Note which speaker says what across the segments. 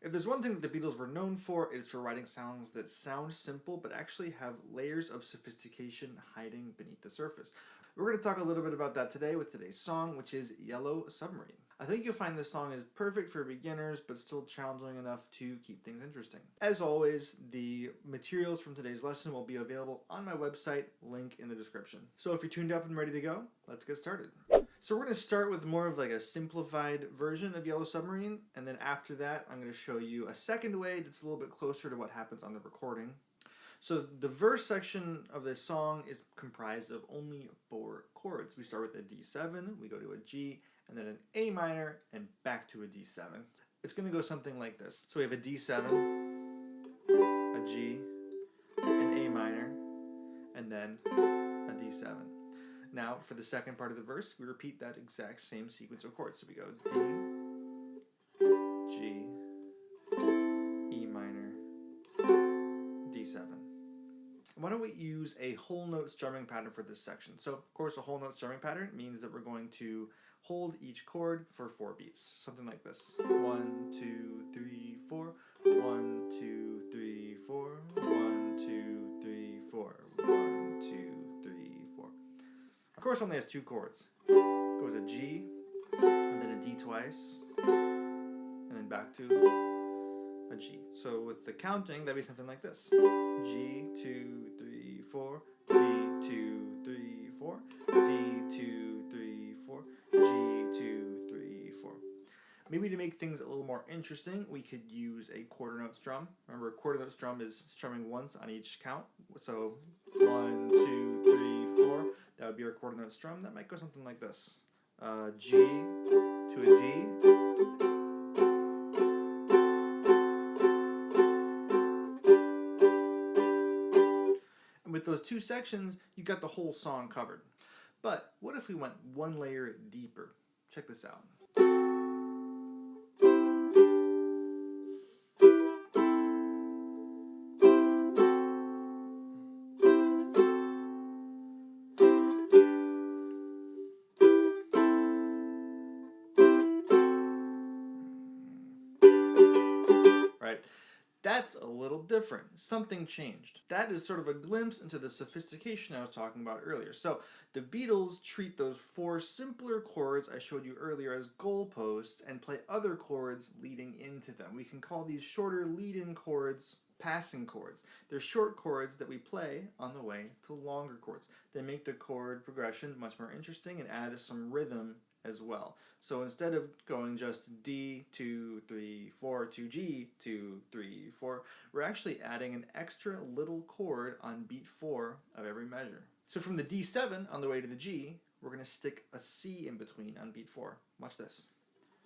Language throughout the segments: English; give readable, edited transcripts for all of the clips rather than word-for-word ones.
Speaker 1: If there's one thing that the Beatles were known for, it is for writing songs that sound simple but actually have layers of sophistication hiding beneath the surface. We're going to talk a little bit about that today with today's song, which is Yellow Submarine. I think you'll find this song is perfect for beginners, but still challenging enough to keep things interesting. As always, the materials from today's lesson will be available on my website, link in the description. So if you're tuned up and ready to go, let's get started. So we're going to start with more of like a simplified version of Yellow Submarine, and then after that, I'm going to show you a second way that's a little bit closer to what happens on the recording. So the verse section of this song is comprised of only 4 chords. We start with a D7, we go to a G, and then an A minor, and back to a D7. It's going to go something like this. So we have a D7, a G, an A minor, and then a D7. Now, for the second part of the verse, we repeat that exact same sequence of chords. So we go D, G, E minor, D7. Why don't we use a whole note strumming pattern for this section? So, of course, a whole note strumming pattern means that we're going to hold each chord for 4 beats. Something like this. 1, 2, 3, 4. 1, 2, 3, 4. 1, 2, 3, 4. 1, 2, 3, 4. Of course, it only has 2 chords. It goes a G, and then a D twice, and then back to a G. So with the counting, that'd be something like this. G, 2, 3, 4. D, 2, 3, 4. D, 2, 3, 4. G, 2, 3, 4. Maybe to make things a little more interesting, we could use a quarter note strum. Remember, a quarter note strum is strumming once on each count. So 1, 2, 3, 4. That would be our quarter note strum. That might go something like this. G to a D. And with those 2 sections, you got the whole song covered. But what if we went one layer deeper? Check this out. Right? That's a little different. Something changed. That is sort of a glimpse into the sophistication I was talking about earlier. So the Beatles treat those 4 simpler chords I showed you earlier as goalposts and play other chords leading into them. We can call these shorter lead-in chords passing chords. They're short chords that we play on the way to longer chords. They make the chord progression much more interesting and add some rhythm as well. So instead of going just D, 2, 3, 4 to G, 2, 3, 4, we're actually adding an extra little chord on beat 4 of every measure. So from the D7 on the way to the G, we're going to stick a C in between on beat 4. Watch this.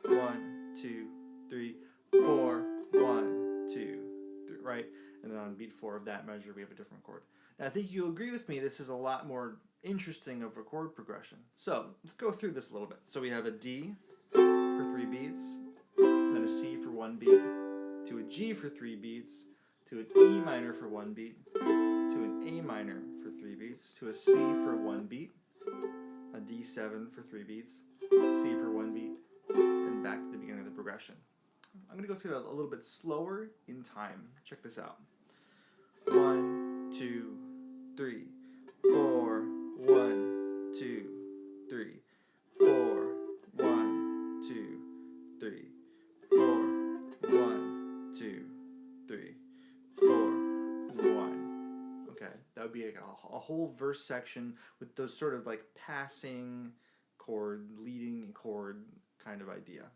Speaker 1: 1, 2, 3, 4, 1, 2, 3, right? And then on beat 4 of that measure, we have a different chord. Now, I think you'll agree with me, this is a lot more interesting of a chord progression. So let's go through this a little bit. So we have a D for 3 beats, then a C for 1 beat, to a G for 3 beats, to an E minor for 1 beat, to an A minor for 3 beats, to a C for 1 beat, a D7 for 3 beats, C for 1 beat, and back to the beginning of the progression. I'm going to go through that a little bit slower in time. Check this out. 1, 2, 3, 4, 1, 2, 3, 4, 1, 2, 3, 4, 1, 2, 3, 4, 1. Okay, that would be like a whole verse section with those sort of like passing chord, leading chord kind of idea.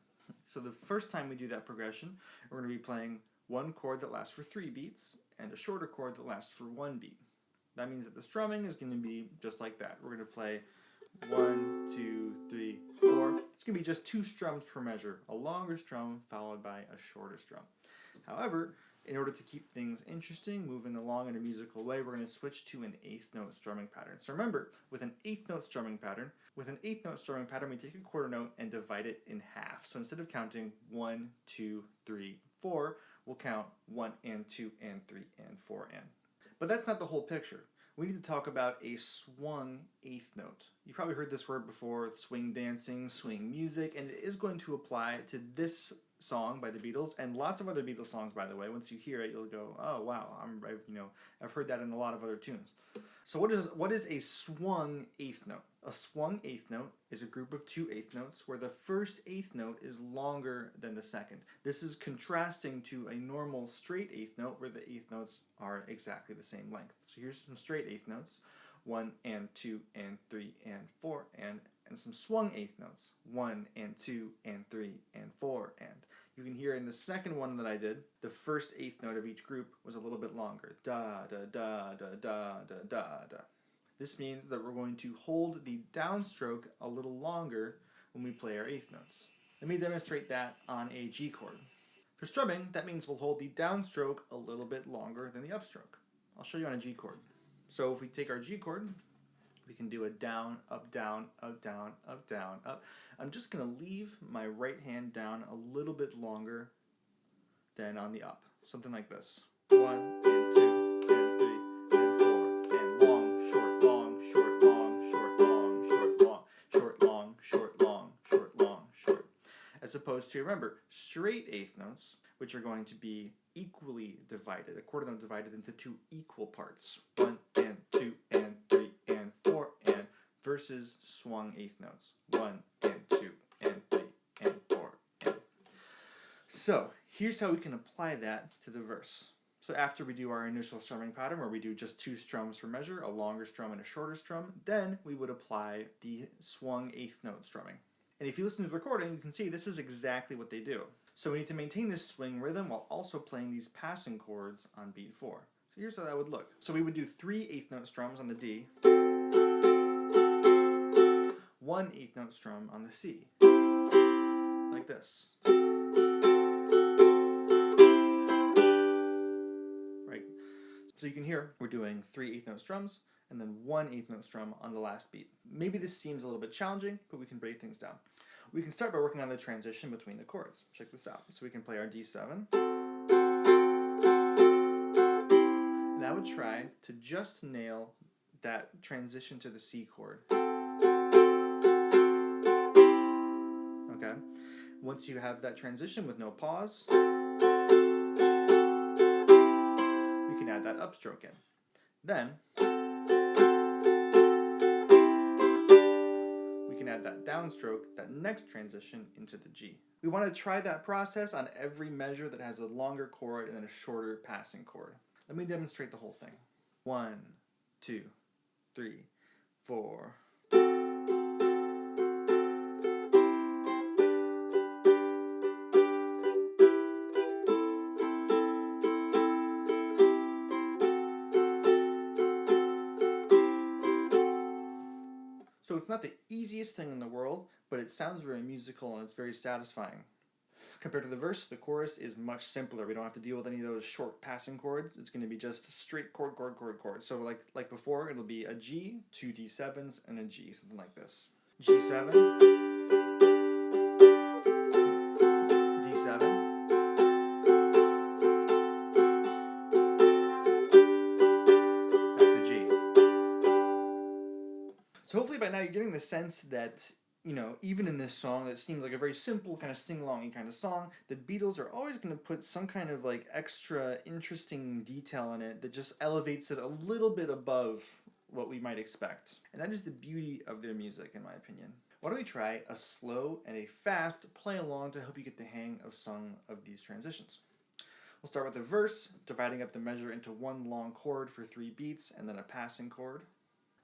Speaker 1: So the first time we do that progression, we're going to be playing 1 chord that lasts for 3 beats and a shorter chord that lasts for 1 beat. That means that the strumming is going to be just like that. We're going to play 1, 2, 3, 4. It's going to be just 2 strums per measure, a longer strum followed by a shorter strum. However, in order to keep things interesting, moving along in a musical way, we're going to switch to an 8th note strumming pattern. So remember, with an 8th note strumming pattern, we take a quarter note and divide it in half. So instead of counting 1, 2, 3, 4, we'll count 1 and 2 and 3 and 4 and. But that's not the whole picture. We need to talk about a swung 8th note. You've probably heard this word before, swing dancing, swing music, and it is going to apply to this song by the Beatles, and lots of other Beatles songs, by the way. Once you hear it, you'll go, "Oh wow, I've heard that in a lot of other tunes." So what is a swung eighth note? A swung eighth note is a group of two eighth notes where the first eighth note is longer than the second. This is contrasting to a normal straight eighth note where the eighth notes are exactly the same length. So here's some straight eighth notes: 1 and 2 and 3 and 4 and some swung eighth notes: 1 and 2 and 3 and 4 and. You can hear in the second one that I did, the first eighth note of each group was a little bit longer. Da da da da da da da da. This means that we're going to hold the downstroke a little longer when we play our eighth notes. Let me demonstrate that on a G chord. For strumming, that means we'll hold the downstroke a little bit longer than the upstroke. I'll show you on a G chord. So if we take our G chord, we can do a down, up, down, up, down, up, down, up. I'm just going to leave my right hand down a little bit longer than on the up. Something like this. 1 and 2 and 3 and 4 and long, short, long, short, long, short, long, short, long, short, long, short, long, short, long, short. As opposed to, remember, straight eighth notes, which are going to be equally divided, a quarter note divided into two equal parts. 1 and 2 and 3 and 4 and versus swung eighth notes. 1 and 2 and 3 and 4 and. So here's how we can apply that to the verse. So after we do our initial strumming pattern where we do just two strums for measure, a longer strum and a shorter strum, then we would apply the swung eighth note strumming. And if you listen to the recording, you can see this is exactly what they do. So we need to maintain this swing rhythm while also playing these passing chords on beat 4. So here's how that would look. So we would do 3 eighth note strums on the D, 1 eighth note strum on the C, like this. Right? So you can hear we're doing 3 eighth note strums and then 1 eighth note strum on the last beat. Maybe this seems a little bit challenging, but we can break things down. We can start by working on the transition between the chords. Check this out. So we can play our D7. And I would try to just nail that transition to the C chord. Okay? Once you have that transition with no pause, we can add that upstroke in. Then, add that downstroke, that next transition into the G. We want to try that process on every measure that has a longer chord and then a shorter passing chord. Let me demonstrate the whole thing. 1, 2, 3, 4. So it's not the easiest thing in the world, but it sounds very musical and it's very satisfying. Compared to the verse, the chorus is much simpler. We don't have to deal with any of those short passing chords. It's going to be just straight chord, chord, chord, chord. So like before, it'll be a G, 2 D7s, and a G, something like this. G7, D7, back to G. So hopefully by now you're getting the sense that, even in this song that seems like a very simple kind of sing-along-y kind of song, the Beatles are always going to put some kind of extra interesting detail in it that just elevates it a little bit above what we might expect. And that is the beauty of their music, in my opinion. Why don't we try a slow and a fast play-along to help you get the hang of some of these transitions. We'll start with the verse, dividing up the measure into one long chord for 3 beats and then a passing chord.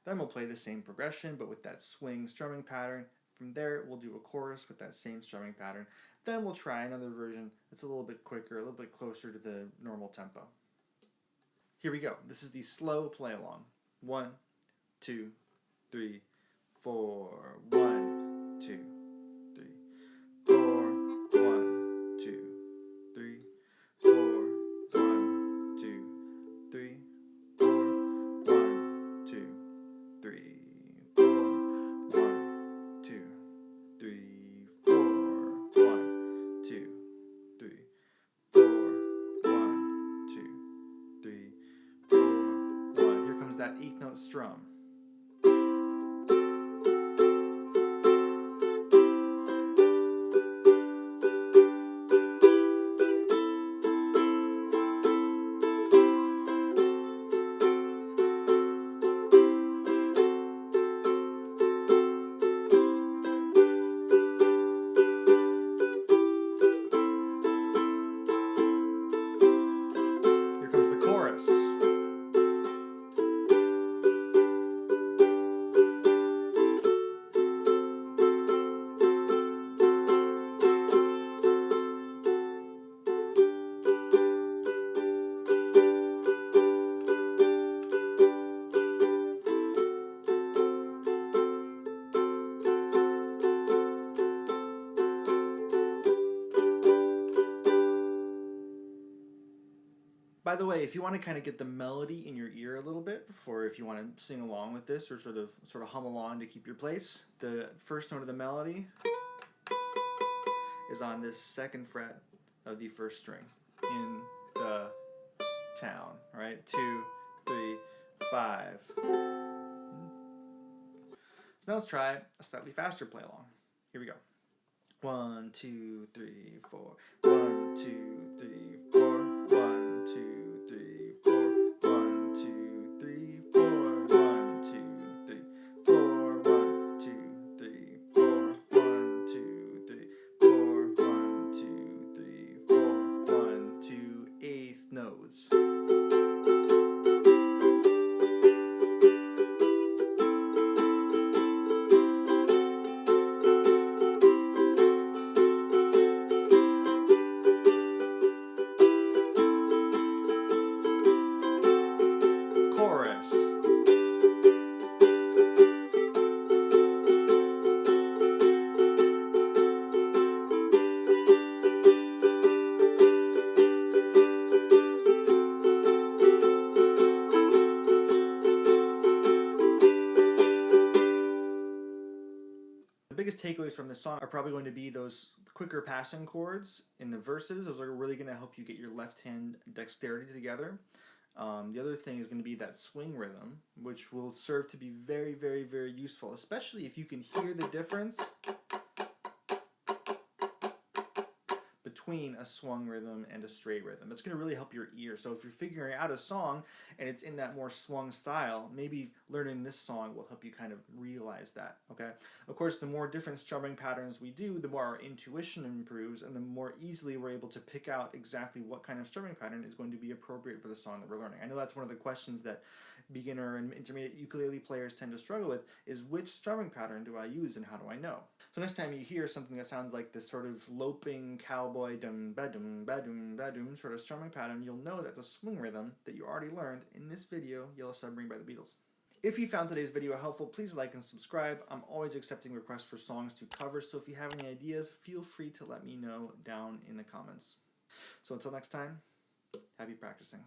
Speaker 1: Then we'll play the same progression, but with that swing strumming pattern. From there, we'll do a chorus with that same strumming pattern. Then we'll try another version that's a little bit quicker, a little bit closer to the normal tempo. Here we go. This is the slow play along. 1, 2, 3, 4. 1, 2, 3, 4. 1, 2, 3, 4. 1, 2, 3, 4. 1, 2, 3, 4. 1, 2, 3, 4. 1, 2, 3, 4. 1, 2, 3, 4. 1. Here comes that eighth note strum. By the way, if you want to kind of get the melody in your ear a little bit, for if you want to sing along with this or sort of hum along to keep your place, the first note of the melody is on this second fret of the first string in the town, right? 2, 3, 5. So now let's try a slightly faster play along. Here we go. 1, 2, 3, 4. 1, 2, 3, 4. 1, 2, 3, 4. 1, 2, 3, 4. 1, 2, 3, 4. 1, 2, 3, 4. 1, 2, 3, 4. 1, 2, 3, 4. 1, 2, eighth notes. Chorus. The biggest takeaways from this song are probably going to be those quicker passing chords in the verses. Those are really going to help you get your left hand dexterity together. The other thing is going to be that swing rhythm, which will serve to be very, very, very useful, especially if you can hear the difference between a swung rhythm and a straight rhythm. It's going to really help your ear. So if you're figuring out a song and it's in that more swung style, maybe learning this song will help you kind of realize that, okay? Of course, the more different strumming patterns we do, the more our intuition improves and the more easily we're able to pick out exactly what kind of strumming pattern is going to be appropriate for the song that we're learning. I know that's one of the questions that beginner and intermediate ukulele players tend to struggle with, is which strumming pattern do I use and how do I know? So next time you hear something that sounds like this sort of loping cowboy dum ba dum ba dum ba dum sort of strumming pattern, you'll know that's a swing rhythm that you already learned in this video, Yellow Submarine by the Beatles. If you found today's video helpful, please like and subscribe. I'm always accepting requests for songs to cover, so if you have any ideas, feel free to let me know down in the comments. So until next time, happy practicing.